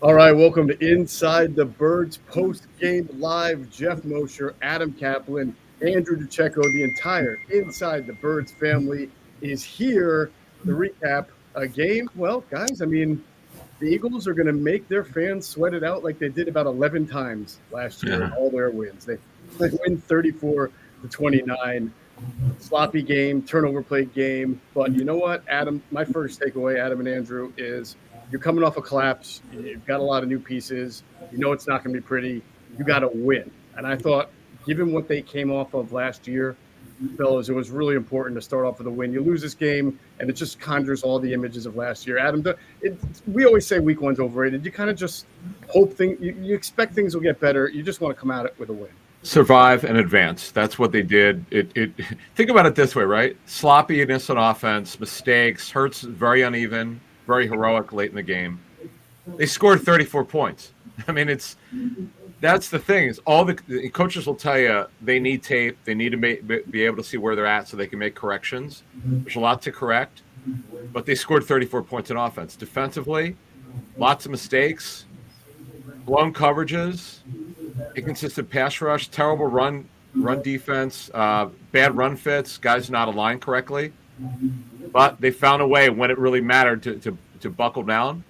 All right, welcome to Inside the Birds post-game live. Jeff Mosher, Adam Caplan, Andrew DiCecco, the entire Inside the Birds family is here to recap a game. Well, guys, the Eagles are going to make their fans sweat it out like they did about 11 times last year in Yeah. all their wins. They win 34-29. Sloppy game, turnover plate game. But you know what, Adam? My first takeaway, Adam and Andrew, is you're coming off a collapse. You've got a lot of new pieces. You know it's not going to be pretty. You got to win. And I thought, given what they came off of last year, fellas, it was really important to start off with a win. You lose this game, and it just conjures all the images of last year. Adam, we always say week one's overrated. You kind of just hope you expect things will get better. You just want to come at it with a win. Survive and advance. That's what they did. It think about it this way, right? Sloppiness on offense, mistakes, Hurts very uneven, very heroic late in the game. They scored 34 points. That's the thing is all the coaches will tell you they need tape. They need to be able to see where they're at so they can make corrections. There's a lot to correct, but they scored 34 points in offense. Defensively, lots of mistakes, blown coverages, inconsistent pass rush, terrible run defense, bad run fits, guys not aligned correctly. But they found a way when it really mattered to buckle down.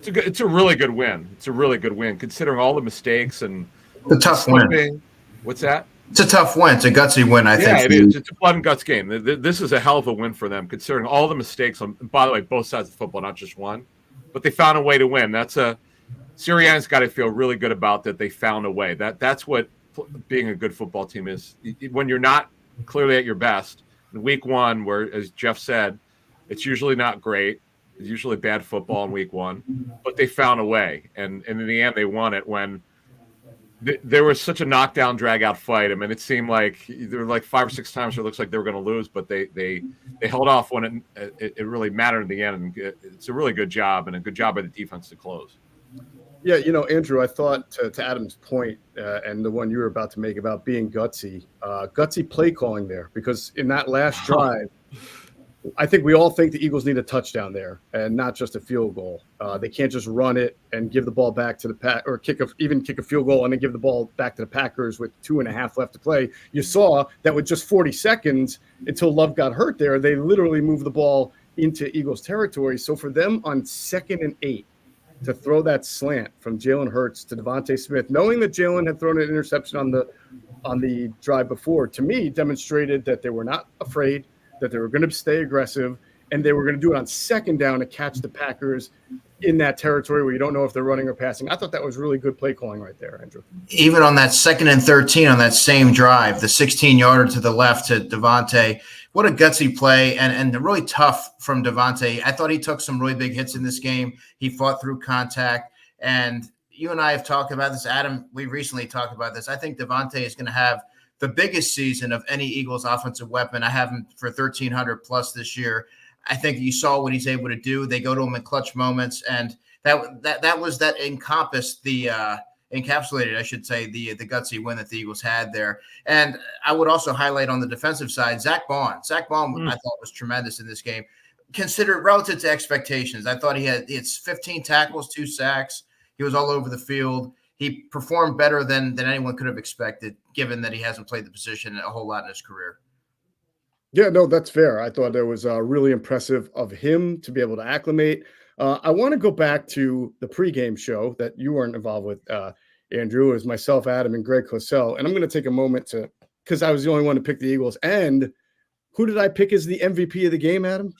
It's a really good win. It's a really good win considering all the mistakes and It's a tough win. What's that? It's a tough win. It's a gutsy win, I think. Yeah, it is. It's a blood and guts game. This is a hell of a win for them considering all the mistakes on, by the way, both sides of the football, not just one. But they found a way to win. Sirianni's got to feel really good about that. They found a way. That's what being a good football team is. When you're not clearly at your best, in week one, where, as Geoff said, it's usually not great. It's usually bad football in week one, but they found a way. And in the end, they won it when there was such a knockdown, drag-out fight. It seemed like there were like 5 or 6 times where it looks like they were going to lose, but they held off when it really mattered in the end. And it's a really good job and a good job by the defense to close. Yeah, Andrew, I thought to Adam's point and the one you were about to make about being gutsy play calling there, because in that last drive, I think we all think the Eagles need a touchdown there and not just a field goal. They can't just run it and give the ball back to the Pack or kick a field goal and then give the ball back to the Packers with 2.5 left to play. You saw that with just 40 seconds until Love got hurt there, they literally moved the ball into Eagles territory. So for them on 2nd and 8, to throw that slant from Jalen Hurts to Devontae Smith, knowing that Jalen had thrown an interception on the drive before, to me demonstrated that they were not afraid, that they were going to stay aggressive, and they were going to do it on 2nd down to catch the Packers in that territory where you don't know if they're running or passing. I thought that was really good play calling right there, Andrew. Even on that 2nd and 13 on that same drive, the 16-yarder to the left to Devontae, what a gutsy play and really tough from Devontae. I thought he took some really big hits in this game. He fought through contact, and you and I have talked about this. Adam, we recently talked about this. I think Devontae is going to have the biggest season of any Eagles offensive weapon. I have him for 1,300 plus this year. I think you saw what he's able to do. They go to him in clutch moments, and that encompassed the encapsulated, I should say, the gutsy win that the Eagles had there. And I would also highlight on the defensive side, Zach Bond. I thought was tremendous in this game. Considered relative to expectations, I thought it's 15 tackles, 2 sacks. He was all over the field. He performed better than anyone could have expected, given that he hasn't played the position a whole lot in his career. Yeah, no, that's fair. I thought it was really impressive of him to be able to acclimate. I want to go back to the pregame show that you weren't involved with, Andrew. It was myself, Adam, and Greg Cosell. And I'm going to take a moment because I was the only one to pick the Eagles. And who did I pick as the MVP of the game, Adam?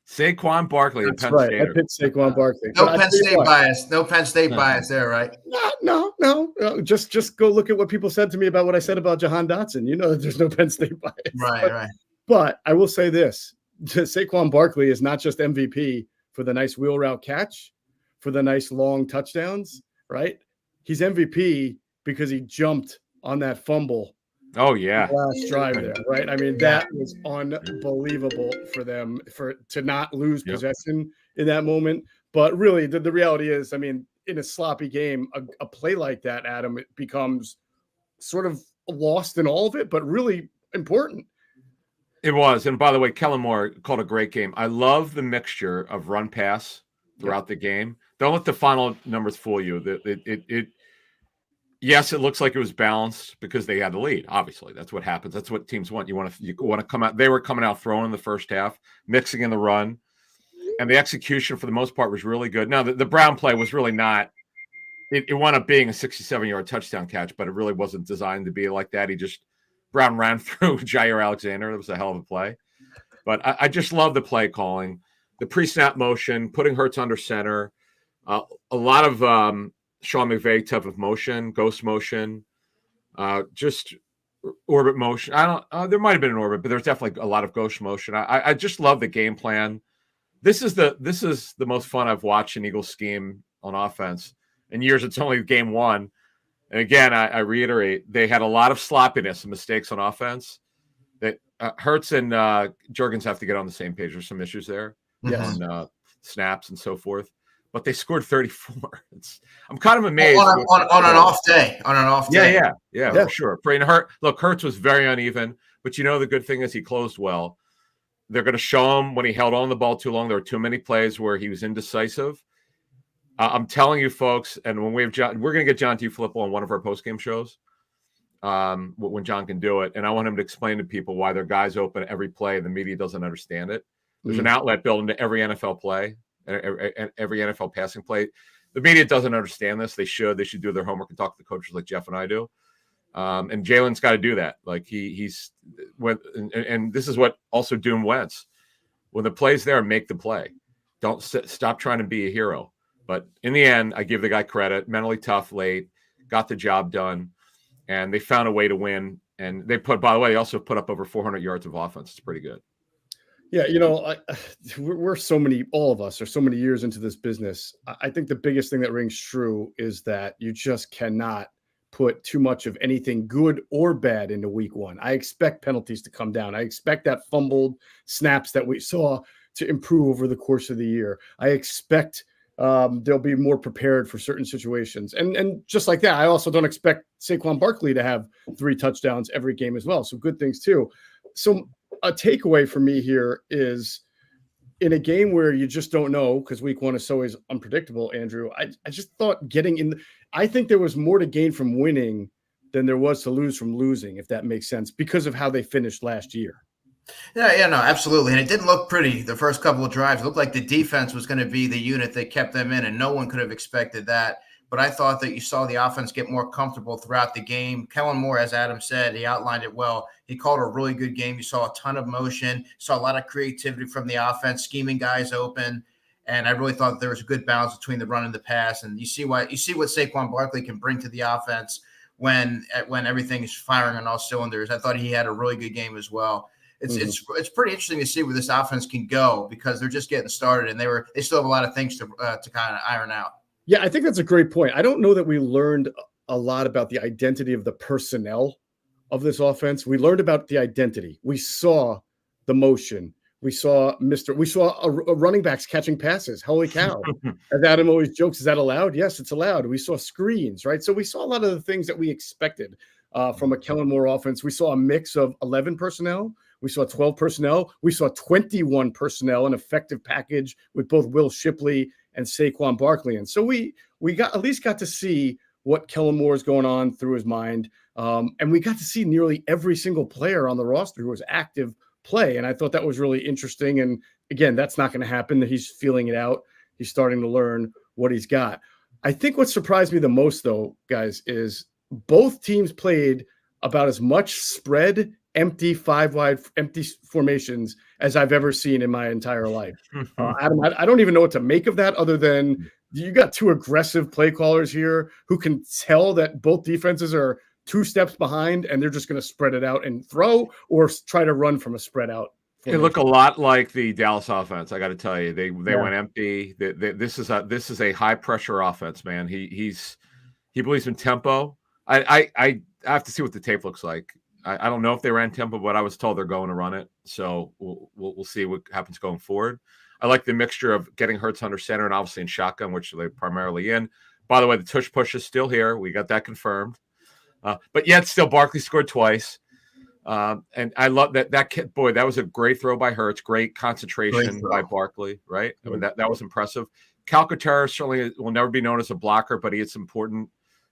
Saquon Barkley. That's right. I picked Saquon Barkley. No Penn State bias. No Penn State bias there, right? No. Just go look at what people said to me about what I said about Jahan Dotson. You know that there's no Penn State bias. Right. But I will say this. Saquon Barkley is not just MVP for the nice wheel route catch, for the nice long touchdowns, right? He's MVP because he jumped on that fumble. Oh, yeah. Last drive there, right? That was unbelievable for them to not lose possession in that moment. But really, the reality is, in a sloppy game, a play like that, Adam, it becomes sort of lost in all of it, but really important. It was. And by the way, Kellen Moore called a great game. I love the mixture of run pass throughout the game. Don't let the final numbers fool you. Yes, it looks like it was balanced because they had the lead. Obviously, that's what happens. That's what teams want. You want to come out. They were coming out throwing in the first half, mixing in the run, and the execution for the most part was really good. Now, the Brown play was really not. It wound up being a 67-yard touchdown catch, but it really wasn't designed to be like that. Brown ran through Jair Alexander. It was a hell of a play. But I just love the play calling, the pre-snap motion, putting Hurts under center, a lot of Sean McVay type of motion, ghost motion, just orbit motion. There might have been an orbit, but there's definitely a lot of ghost motion. I just love the game plan. This is the most fun I've watched an Eagles scheme on offense in years. It's only game one. And again, I reiterate, they had a lot of sloppiness and mistakes on offense. That Hurts and Jurgens have to get on the same page. There's some issues there on snaps and so forth. But they scored 34. I'm kind of amazed. On an off day. On an off day. Yeah, for sure. Hurts was very uneven. But the good thing is he closed well. They're going to show him when he held on the ball too long. There were too many plays where he was indecisive. I'm telling you, folks, and when we have John, we're going to get John T. Filippo on one of our postgame shows when John can do it. And I want him to explain to people why their guys open every play and the media doesn't understand it. There's an outlet built into every NFL play, every NFL passing play. The media doesn't understand this. They should do their homework and talk to the coaches like Geoff and I do. And Jalen's got to do that. Like he's and this is what also doomed Wentz. When the play's there, make the play. Don't stop trying to be a hero. But in the end, I give the guy credit. Mentally tough late, got the job done, and they found a way to win. And they also put up over 400 yards of offense. It's pretty good. Yeah, we're all of us are so many years into this business. I think the biggest thing that rings true is that you just cannot put too much of anything good or bad into week one. I expect penalties to come down. I expect that fumbled snaps that we saw to improve over the course of the year. I expect they'll be more prepared for certain situations. And just like that, I also don't expect Saquon Barkley to have 3 touchdowns every game as well. So good things too. So a takeaway for me here is in a game where you just don't know, because week one is always unpredictable, Andrew, I just thought I think there was more to gain from winning than there was to lose from losing, if that makes sense, because of how they finished last year. Yeah, no, absolutely. And it didn't look pretty the first couple of drives. It looked like the defense was going to be the unit that kept them in, and no one could have expected that. But I thought that you saw the offense get more comfortable throughout the game. Kellen Moore, as Adam said, he outlined it well. He called a really good game. You saw a ton of motion, saw a lot of creativity from the offense, scheming guys open. And I really thought there was a good balance between the run and the pass. And you see what Saquon Barkley can bring to the offense when everything is firing on all cylinders. I thought he had a really good game as well. It's pretty interesting to see where this offense can go because they're just getting started and they still have a lot of things to kind of iron out. Yeah, I think that's a great point. I don't know that we learned a lot about the identity of the personnel of this offense. We learned about the identity. We saw the motion. We saw a running backs catching passes. Holy cow. As Adam always jokes, is that allowed? Yes, it's allowed. We saw screens, right? So we saw a lot of the things that we expected from a Kellen Moore offense. We saw a mix of 11 personnel. We saw 12 personnel. We saw 21 personnel, an effective package with both Will Shipley and Saquon Barkley. And so we at least got to see what Kellen Moore is going on through his mind. And we got to see nearly every single player on the roster who was active play. And I thought that was really interesting. And again, that's not going to happen. He's feeling it out. He's starting to learn what he's got. I think what surprised me the most, though, guys, is both teams played about as much spread, empty formations as I've ever seen in my entire life. Adam, I don't even know what to make of that other than you got 2 aggressive play callers here who can tell that both defenses are 2 steps behind and they're just going to spread it out and throw or try to run from a spread out. It looked a lot like the Dallas offense. I got to tell you, they went empty. This is a high pressure offense, man. He believes in tempo. I have to see what the tape looks like. I don't know if they ran tempo, but I was told they're going to run it. So we'll see what happens going forward. I like the mixture of getting Hurts under center and obviously in shotgun, which they're primarily in. By the way, the tush push is still here. We got that confirmed. But yet still Barkley scored twice. And I love that kid. Boy, that was a great throw by Hurts. Great concentration by Barkley, right? I mean, that was impressive. Calcaterra certainly will never be known as a blocker, but he had some important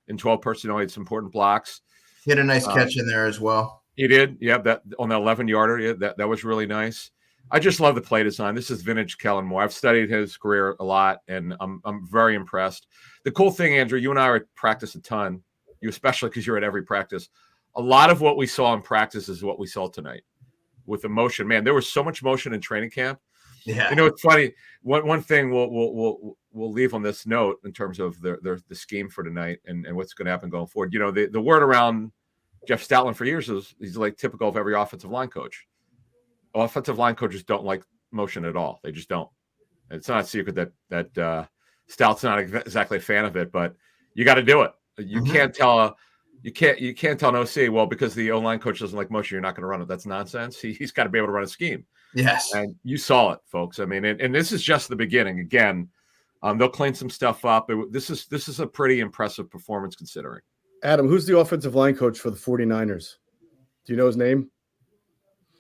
in 12 personnel. He had some important blocks. He had a nice catch in there as well. He did, yeah. That on the 11-yarder, yeah, that was really nice. I just love the play design. This is vintage Kellen Moore. I've studied his career a lot, and I'm very impressed. The cool thing, Andrew, you and I are at practice a ton. You especially because you're at every practice. A lot of what we saw in practice is what we saw tonight with the motion. Man, there was so much motion in training camp. Yeah, you know, it's funny. One thing we'll leave on this note in terms of the scheme for tonight and what's going to happen going forward. You know, the word around Geoff Stoutland for years is he's like typical of every offensive line coach. Offensive line coaches don't like motion at all. They just don't. It's not a secret that Stout's not exactly a fan of it, but you got to do it. You can't tell you can't tell an OC, well, because the O-line coach doesn't like motion, you're not going to run it. That's nonsense. He's got to be able to run a scheme. Yes. And you saw it, folks. I mean, and this is just the beginning. Again, they'll clean some stuff up. This is a pretty impressive performance considering. Adam, who's the offensive line coach for the 49ers? Do you know his name?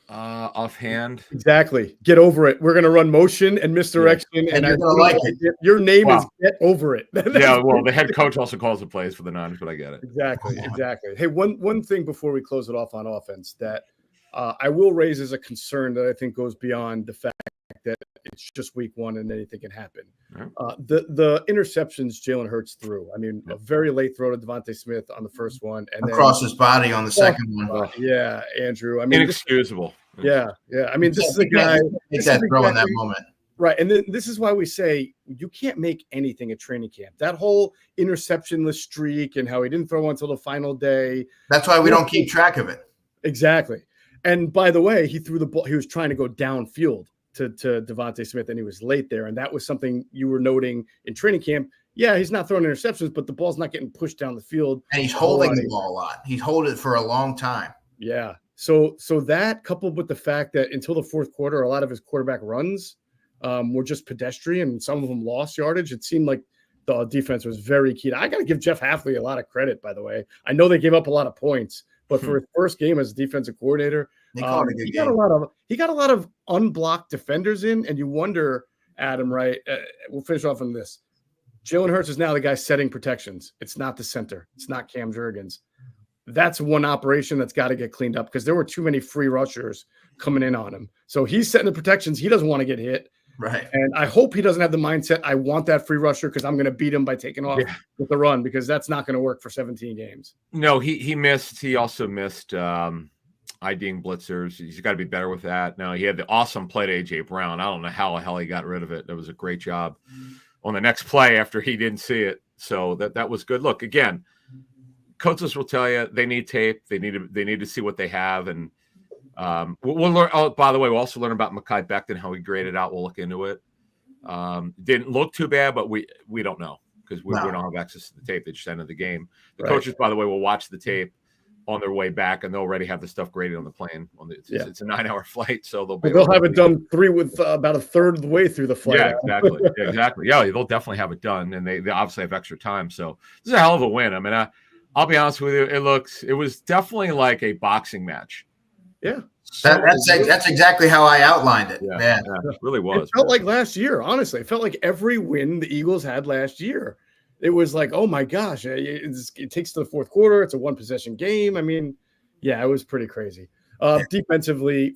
Offhand. Exactly. Get over it. We're going to run motion and misdirection. And you're going to like it. Your name is Get Over It. Yeah, well, the head coach also calls the plays for the Niners, but I get it. Exactly. Hey, one thing before we close it off on offense that I will raise as a concern that I think goes beyond the fact that it's just week one and anything can happen. Right. The interceptions Jalen Hurts threw. I mean, a very late throw to Devontae Smith on the first one, and across his body on the second one. Yeah, Andrew. I mean, inexcusable. Yeah. I mean, this is a guy. Make that throw in that moment. Right. And then this is why we say you can't make anything at training camp. That whole interceptionless streak and how he didn't throw until the final day. That's why we don't keep track of it. Exactly. And by the way, he threw the ball. He was trying to go downfield to Devontae Smith, and he was late there. And that was something you were noting in training camp. Yeah, he's not throwing interceptions, but the ball's not getting pushed down the field. And he's holding the ball a lot. He's holding it for a long time. Yeah. So that coupled with the fact that until the fourth quarter, a lot of his quarterback runs were just pedestrian, and some of them lost yardage. It seemed like the defense was very key. I got to give Jeff Hafley a lot of credit, by the way. I know they gave up a lot of points, but for his first game as defensive coordinator, he got a lot of unblocked defenders in, and you wonder, Adam, right? We'll finish off on this. Jalen Hurts is now the guy setting protections. It's not the center. It's not Cam Jurgens. That's one operation that's got to get cleaned up because there were too many free rushers coming in on him. So he's setting the protections. He doesn't want to get hit. Right. And I hope he doesn't have the mindset, I want that free rusher because I'm going to beat him by taking off with the run, because that's not going to work for 17 games. No, he missed. He also missed IDing blitzers. He's got to be better with that. Now, he had the awesome play to A.J. Brown. I don't know how the hell he got rid of it. That was a great job on the next play after he didn't see it. So that was good. Look, again, coaches will tell you they need tape. They need to see what they have. And we'll learn. Oh, by the way, we'll also learn about Mekhi Becton, how he graded out. We'll look into it. Didn't look too bad, but we don't know because we don't have access to the tape. They just ended the game. The coaches, by the way, will watch the tape on their way back, and they'll already have the stuff graded on the plane. It's a 9-hour flight, so they'll have it done with about a third of the way through the flight. Yeah, exactly. Yeah, they'll definitely have it done, and they obviously have extra time. So this is a hell of a win. I mean, I'll be honest with you, it was definitely like a boxing match. Yeah. That's exactly how I outlined it. Yeah, it really was. It felt like last year, honestly. It felt like every win the Eagles had last year. It was like, oh my gosh, it takes to the fourth quarter. It's a one-possession game. I mean, yeah, it was pretty crazy. Defensively,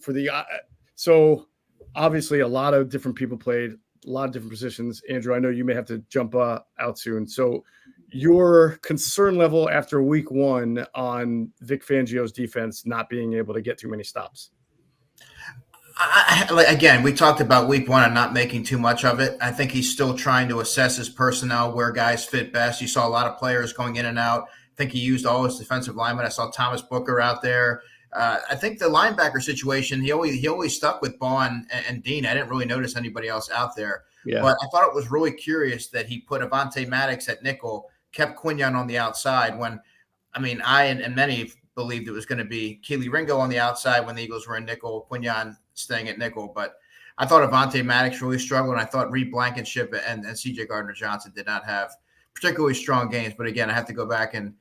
so obviously a lot of different people played, a lot of different positions. Andrew, I know you may have to jump out soon. So your concern level after week one on Vic Fangio's defense not being able to get too many stops? Again, we talked about week one and not making too much of it. I think he's still trying to assess his personnel, where guys fit best. You saw a lot of players going in and out. I think he used all his defensive linemen. I saw Thomas Booker out there. I think the linebacker situation, he always stuck with Bond and Dean. I didn't really notice anybody else out there. Yeah. But I thought it was really curious that he put Avonte Maddox at nickel, kept Quinyon on the outside when, I mean, I and many believed it was going to be Keely Ringo on the outside when the Eagles were in nickel, Quinyon staying at nickel. But I thought Avonte Maddox really struggled, and I thought Reed Blankenship and C.J. Gardner-Johnson did not have particularly strong games. But again, I have to go back and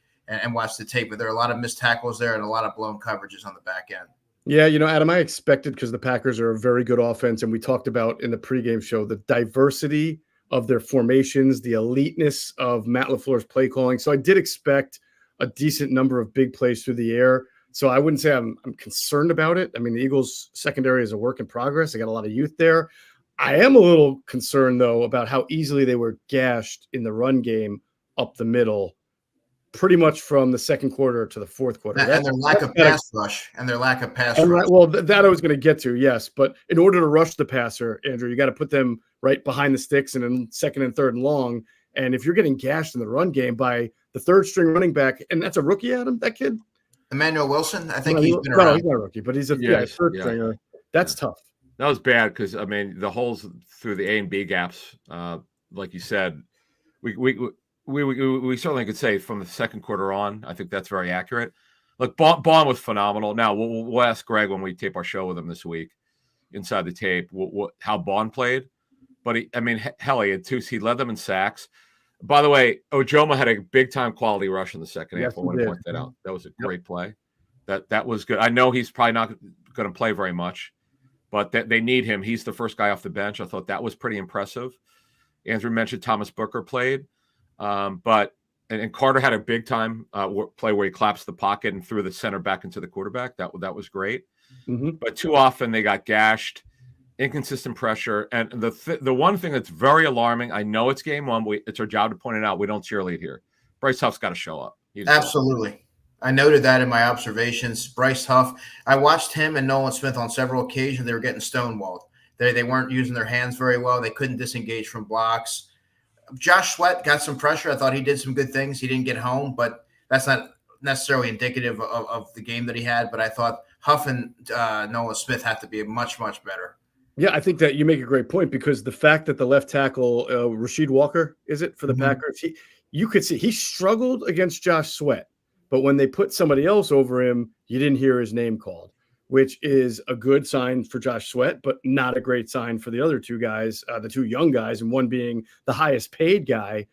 watch the tape. But there are a lot of missed tackles there and a lot of blown coverages on the back end. Yeah, Adam, I expected, because the Packers are a very good offense, and we talked about in the pregame show the diversity of their formations, the eliteness of Matt LaFleur's play calling. So I did expect a decent number of big plays through the air. So I wouldn't say I'm concerned about it. I mean, the Eagles' secondary is a work in progress. They got a lot of youth there. I am a little concerned, though, about how easily they were gashed in the run game up the middle, pretty much from the second quarter to the fourth quarter. And their lack of pass rush. Well, that I was going to get to, yes. But in order to rush the passer, Andrew, you got to put them right behind the sticks and in second and third and long. And if you're getting gashed in the run game by the third string running back, and that's a rookie, Adam, that kid? Emmanuel Wilson? I think he's been around. No, he's not a rookie, but he's a third stringer. That's tough. That was bad because, I mean, the holes through the A and B gaps, like you said, we certainly could say from the second quarter on, I think that's very accurate. Look, Bond was phenomenal. Now, we'll ask Greg when we tape our show with him this week, inside the tape, how Bond played. But, he led them in sacks. By the way, Ojoma had a big-time quality rush in the second half. I want to point that out. That was a great play. That was good. I know he's probably not going to play very much, but they need him. He's the first guy off the bench. I thought that was pretty impressive. Andrew mentioned Thomas Booker played, but Carter had a big time play where he collapsed the pocket and threw the center back into the quarterback. That was great. Mm-hmm. But too often they got gashed, inconsistent pressure, and the one thing that's very alarming. I know it's game one. It's our job to point it out. We don't cheerlead here. Bryce Huff's got to show up. Absolutely. I noted that in my observations. Bryce Huff, I watched him and Nolan Smith on several occasions. They were getting stonewalled. They weren't using their hands very well. They couldn't disengage from blocks. Josh Sweat got some pressure. I thought he did some good things. He didn't get home, but that's not necessarily indicative of the game that he had. But I thought Huff and Nolan Smith have to be much, much better. Yeah, I think that you make a great point because the fact that the left tackle, Rasheed Walker, is it for the Packers? You could see he struggled against Josh Sweat. But when they put somebody else over him, you didn't hear his name called, which is a good sign for Josh Sweat, but not a great sign for the other two guys, the two young guys, and one being the highest paid guy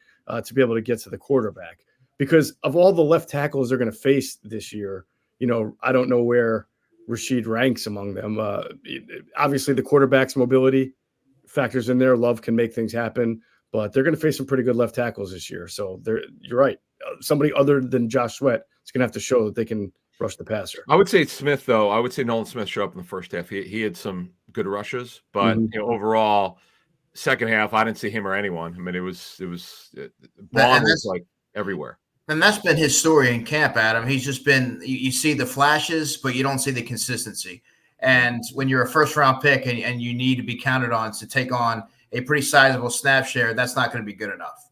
to be able to get to the quarterback. Because of all the left tackles they're going to face this year, I don't know where Rasheed ranks among them. Obviously, the quarterback's mobility factors in there. Love can make things happen, but they're going to face some pretty good left tackles this year. So you're right. Somebody other than Josh Sweat is going to have to show that they can rush the passer. I would say Smith, though. I would say Nolan Smith showed up in the first half. He had some good rushes, but overall, second half, I didn't see him or anyone. I mean, it was Bond was like everywhere. And that's been his story in camp, Adam. He's just been you see the flashes, but you don't see the consistency. And when you're a first-round pick and you need to be counted on to take on a pretty sizable snap share, that's not going to be good enough.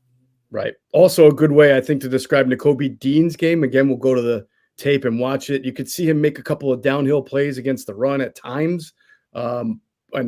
Right. Also, a good way, I think, to describe Nakobe Dean's game. Again, we'll go to the tape and watch it. You could see him make a couple of downhill plays against the run at times. And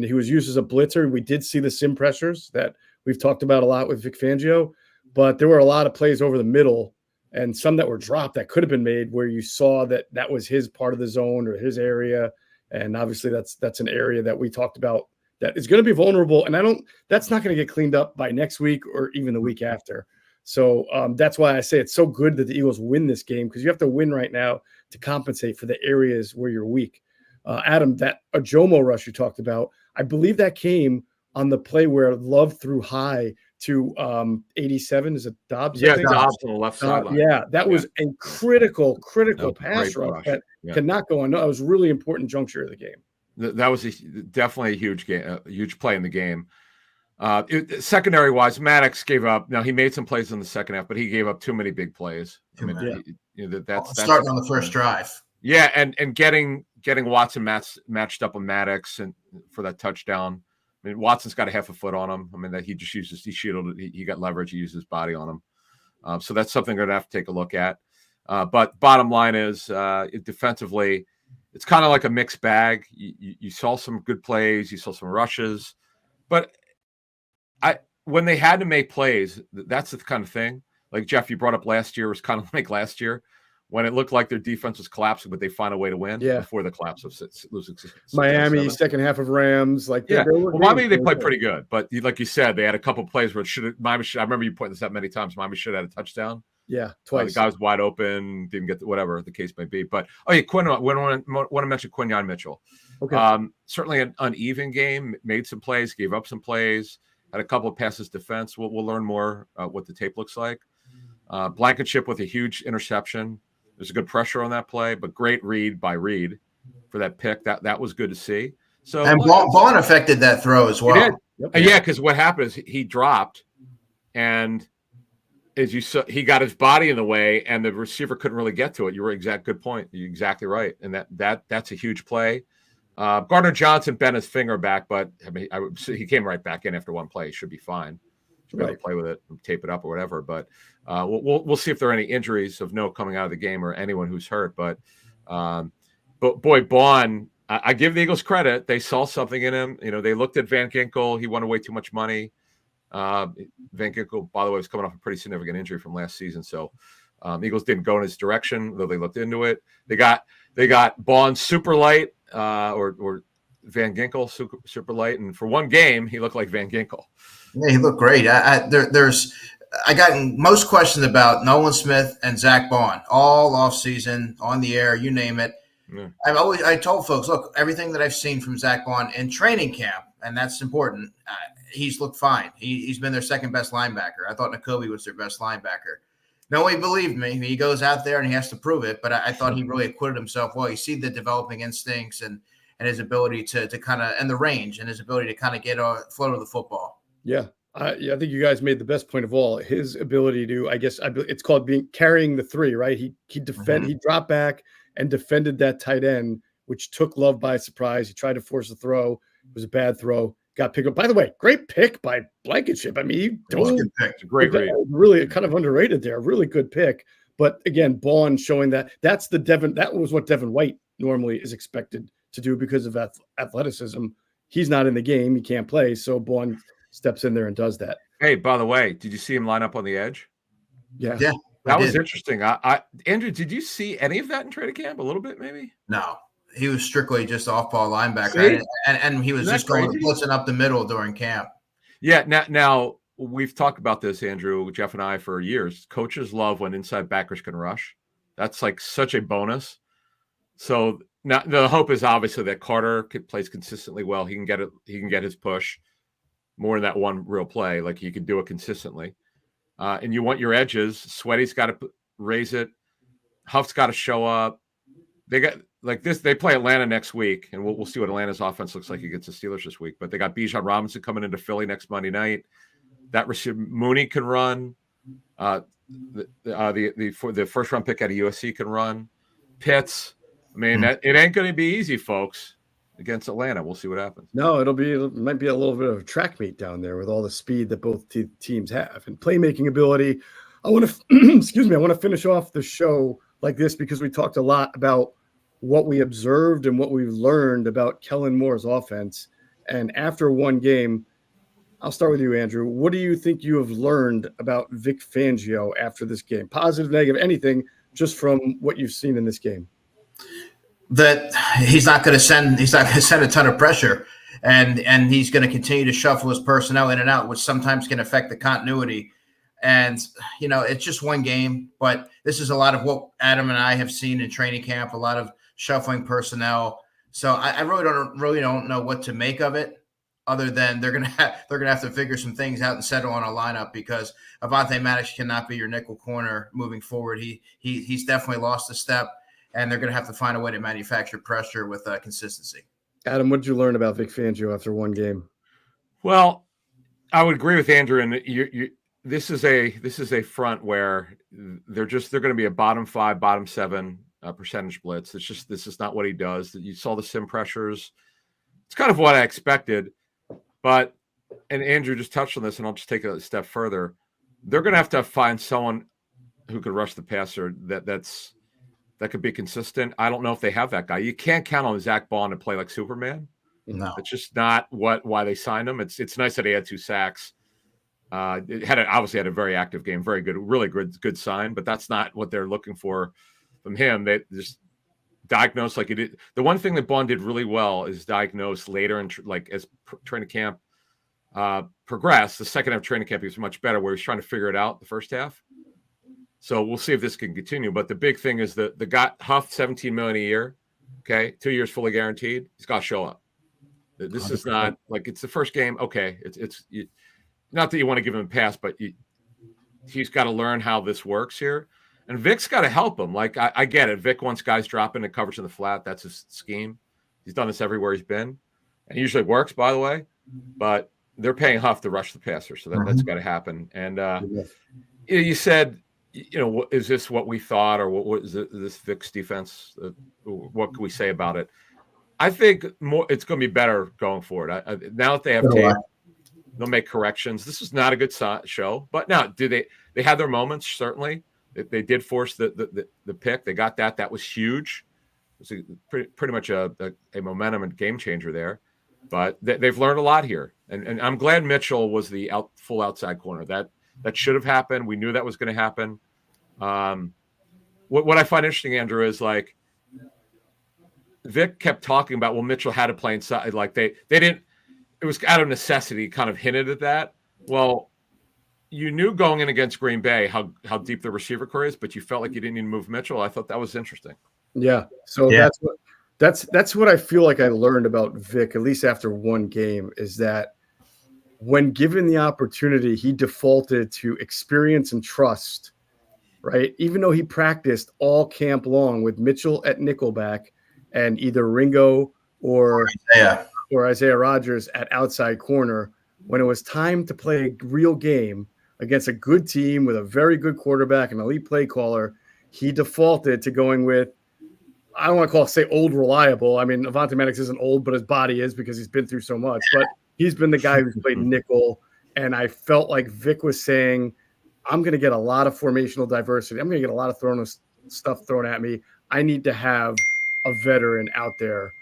he was used as a blitzer. We did see the sim pressures that we've talked about a lot with Vic Fangio. But there were a lot of plays over the middle and some that were dropped that could have been made where you saw that was his part of the zone or his area. And obviously that's an area that we talked about that is going to be vulnerable. And that's not going to get cleaned up by next week or even the week after. So that's why I say it's so good that the Eagles win this game because you have to win right now to compensate for the areas where you're weak. Adam, that Ajomo rush you talked about, I believe that came on the play where Love threw high to 87. Is it Dobbs? Yeah, Dobbs on the left sideline. That was a critical pass rush that cannot go on. No, it was a really important juncture of the game. That was definitely a huge game, a huge play in the game. Secondary wise, Maddox gave up. Now he made some plays in the second half, but he gave up too many big plays. That's starting on the first drive. Yeah, and getting Watson matched up with Maddox and for that touchdown. I mean, Watson's got a half a foot on him. I mean, that he shielded. He got leverage. He used his body on him. So that's something we're gonna have to take a look at. But bottom line is, defensively, it's kind of like a mixed bag. You saw some good plays, you saw some rushes, but when they had to make plays, that's the kind of thing. Like Geoff, you brought up last year was kind of like last year when it looked like their defense was collapsing, but they find a way to win before the collapse of losing. Miami, second half of Rams, Miami they played pretty good, but like you said, they had a couple plays where Miami. I remember you pointing this out many times. Miami should have had a touchdown. Yeah, twice. The guy was wide open, didn't get whatever the case may be. But Quinn, I want to mention Quinyon Mitchell. Okay, certainly an uneven game. Made some plays, gave up some plays. had a couple of passes defense. We'll learn more what the tape looks like. Blankenship with a huge interception. There's a good pressure on that play, but great read by Reed for that pick. That was good to see. So and Vaughn affected that throw as well. He did. Yep. Yeah, because what happened is he dropped, and as you saw, he got his body in the way, and the receiver couldn't really get to it. You were good point. You're exactly right, and that's a huge play. Gardner Johnson bent his finger back, but I mean, he came right back in after one play. He should be fine. Should be able to play with it, tape it up or whatever. But we'll see if there are any injuries of note coming out of the game or anyone who's hurt. But boy, Baun, I give the Eagles credit. They saw something in him. You know, they looked at Van Ginkel. He wanted way too much money. Van Ginkel, by the way, was coming off a pretty significant injury from last season. So Eagles didn't go in his direction, though they looked into it. They got Baun super light or Van Ginkel super light. And for one game, he looked like Van Ginkel. Yeah, he looked great. I got most questions about Nolan Smith and Zach Baun all offseason, on the air, you name it. Yeah. I told folks, look, everything that I've seen from Zach Baun in training camp, and that's important, he's looked fine. He's been their second best linebacker. I thought Nakobe was their best linebacker. Nobody believed me. He goes out there and he has to prove it, but I thought he really acquitted himself well. You see the developing instincts and his ability to kind of, and the range and his ability to kind of get a flow of the football. Yeah. I think you guys made the best point of all. His ability to, it's called carrying the three, right? He dropped back and defended that tight end, which took Love by surprise. He tried to force a throw. It was a bad throw. Got picked up. By the way, great pick by Blankenship. I mean, he good pick. It's a great read. Really kind of underrated there. Really good pick. But again, Baun showing that was what Devin White normally is expected to do because of athleticism. He's not in the game. He can't play. So Baun steps in there and does that. Hey, by the way, did you see him line up on the edge? Yeah. That was interesting. Andrew, did you see any of that in training camp? A little bit, maybe? No. He was strictly just off-ball linebacker, and he was just going blitzing up the middle during camp. Yeah, now we've talked about this, Andrew, Geoff and I, for years. Coaches love when inside backers can rush. That's like such a bonus. So now the hope is obviously that Carter plays consistently well. He can get it. He can get his push more in that one real play. Like he can do it consistently. And you want your edges. Sweaty's got to raise it. Huff's got to show up. They got like this. They play Atlanta next week, and we'll see what Atlanta's offense looks like against the Steelers this week. But they got Bijan Robinson coming into Philly next Monday night. That receiver Mooney can run. The first round pick out of USC can run. Pitts. I mean, it ain't going to be easy, folks, against Atlanta. We'll see what happens. No, it might be a little bit of a track meet down there with all the speed that both teams have and playmaking ability. I want to finish off the show like this because we talked a lot about what we observed and what we've learned about Kellen Moore's offense. And after one game, I'll start with you, Andrew. What do you think you have learned about Vic Fangio after this game? Positive, negative, anything, just from what you've seen in this game? That he's not going to send a ton of pressure, and he's going to continue to shuffle his personnel in and out, which sometimes can affect the continuity. And it's just one game, but this is a lot of what Adam and I have seen in training camp, a lot of shuffling personnel. So I really don't know what to make of it, other than they're gonna have to figure some things out and settle on a lineup, because Avonte Maddox cannot be your nickel corner moving forward. He's definitely lost a step. And they're going to have to find a way to manufacture pressure with consistency. Adam, what did you learn about Vic Fangio after one game? Well, I would agree with Andrew, and this is a front where they're going to be a bottom 5, bottom 7 percentage blitz. This is not what he does. You saw the sim pressures. It's kind of what I expected, but and Andrew just touched on this, and I'll just take a step further. They're going to have to find someone who could rush the passer that could be consistent. I don't know if they have that guy. You can't count on Zach Baun to play like Superman. No, it's just not why they signed him. It's nice that he had 2 sacks. It obviously had a very active game, very good, really good sign. But that's not what they're looking for from him. They just diagnose like he did. The one thing that Baun did really well is diagnose later in as training camp progressed. The second half of training camp he was much better, where he was trying to figure it out the first half. So we'll see if this can continue. But the big thing is the guy Huff, $17 million a year. Okay, 2 years fully guaranteed. He's got to show up. This is not like it's the first game. Okay, not that you want to give him a pass, but he's got to learn how this works here. And Vic's got to help him. Like, I get it. Vic wants guys dropping the coverage in the flat. That's his scheme. He's done this everywhere he's been. And it usually works, by the way. But they're paying Huff to rush the passer, so that's got to happen. And you said, is this what we thought, or what was this Vic's defense? What can we say about it? I think it's going to be better going forward. Now that they have tape, they'll make corrections. This is not a good show, but now they had their moments, certainly. They did force the pick. They got that. That was huge. It was pretty much a momentum and game changer there. But they've learned a lot here. And I'm glad Mitchell was the full outside corner. That should have happened. We knew that was going to happen. What I find interesting, Andrew, is like Vic kept talking about, well, Mitchell had to play inside. Like they didn't. It was out of necessity. Kind of hinted at that. Well, you knew going in against Green Bay how deep the receiver core is, but you felt like you didn't need to move Mitchell. I thought that was interesting. Yeah. So that's what I feel like I learned about Vic, at least after one game, is that when given the opportunity, he defaulted to experience and trust, right? Even though he practiced all camp long with Mitchell at nickelback and either Ringo or Isaiah Rodgers at outside corner, when it was time to play a real game against a good team with a very good quarterback and elite play caller, he defaulted to going with, I don't want to say old reliable. I mean, Avonte Maddox isn't old, but his body is because he's been through so much. But he's been the guy who's played nickel. And I felt like Vic was saying, I'm going to get a lot of formational diversity. I'm going to get a lot of stuff thrown at me. I need to have a veteran out there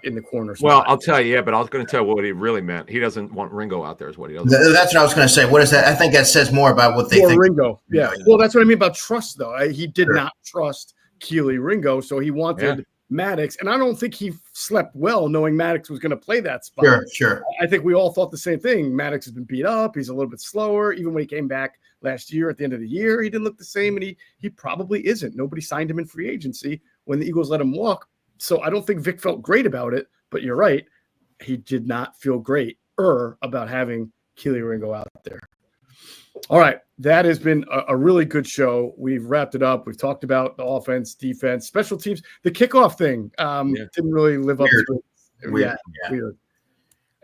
in the corner. Well, I'll tell you, but I was going to tell you what he really meant. He doesn't want Ringo out there is what he does. That's what I was going to say. What is that? I think that says more about what they think. Ringo. Yeah. Well, that's what I mean about trust, though. He did not trust Keely Ringo, so he wanted Maddox. And I don't think he slept well knowing Maddox was going to play that spot. Sure. I think we all thought the same thing. Maddox has been beat up. He's a little bit slower. Even when he came back last year at the end of the year, he didn't look the same, and he probably isn't. Nobody signed him in free agency when the Eagles let him walk. So I don't think Vic felt great about it, but you're right. He did not feel great about having Keely Ringo out there. All right. That has been a really good show. We've wrapped it up. We've talked about the offense, defense, special teams. The kickoff thing didn't really live up to it. Weird.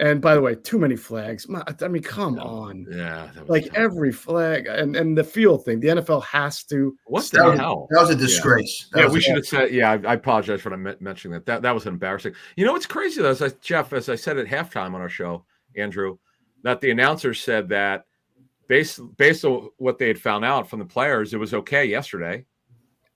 And by the way, too many flags. I mean, come on. Yeah. Every flag and the field thing. The NFL has to. What the hell? That was a disgrace. We should have said, I apologize for mentioning that. That was embarrassing. You know what's crazy, though, Geoff, as I said at halftime on our show, Andrew, that the announcer said that based on what they had found out from the players, it was okay yesterday.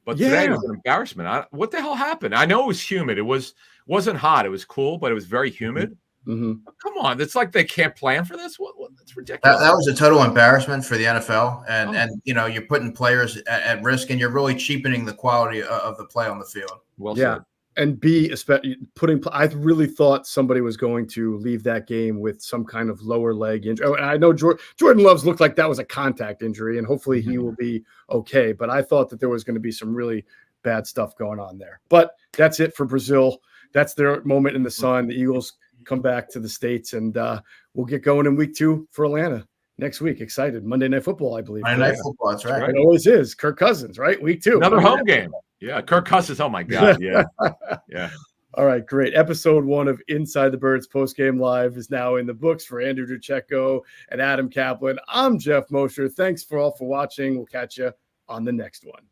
But today it was an embarrassment. What the hell happened? I know it was humid. It wasn't hot. It was cool, but it was very humid. Mm-hmm. Come on, it's like they can't plan for this. That's ridiculous. That was a total embarrassment for the NFL, and you're putting players at risk, and you're really cheapening the quality of the play on the field. Well said. And especially I really thought somebody was going to leave that game with some kind of lower leg injury. And I know Jordan Love's looked like that was a contact injury, and hopefully he will be okay. But I thought that there was going to be some really bad stuff going on there. But that's it for Brazil. That's their moment in the sun. The Eagles come back to the States, and we'll get going in week 2 for Atlanta next week. Excited. Monday Night Football, I believe. Monday Night Football, that's right. It always is. Kirk Cousins, right? Week 2. Another home game. Yeah, Kirk Cousins. Oh, my God. Yeah. Yeah. All right, great. Episode 1 of Inside the Birds Postgame Live is now in the books for Andrew DiCecco and Adam Caplan. I'm Geoff Mosher. Thanks for watching. We'll catch you on the next one.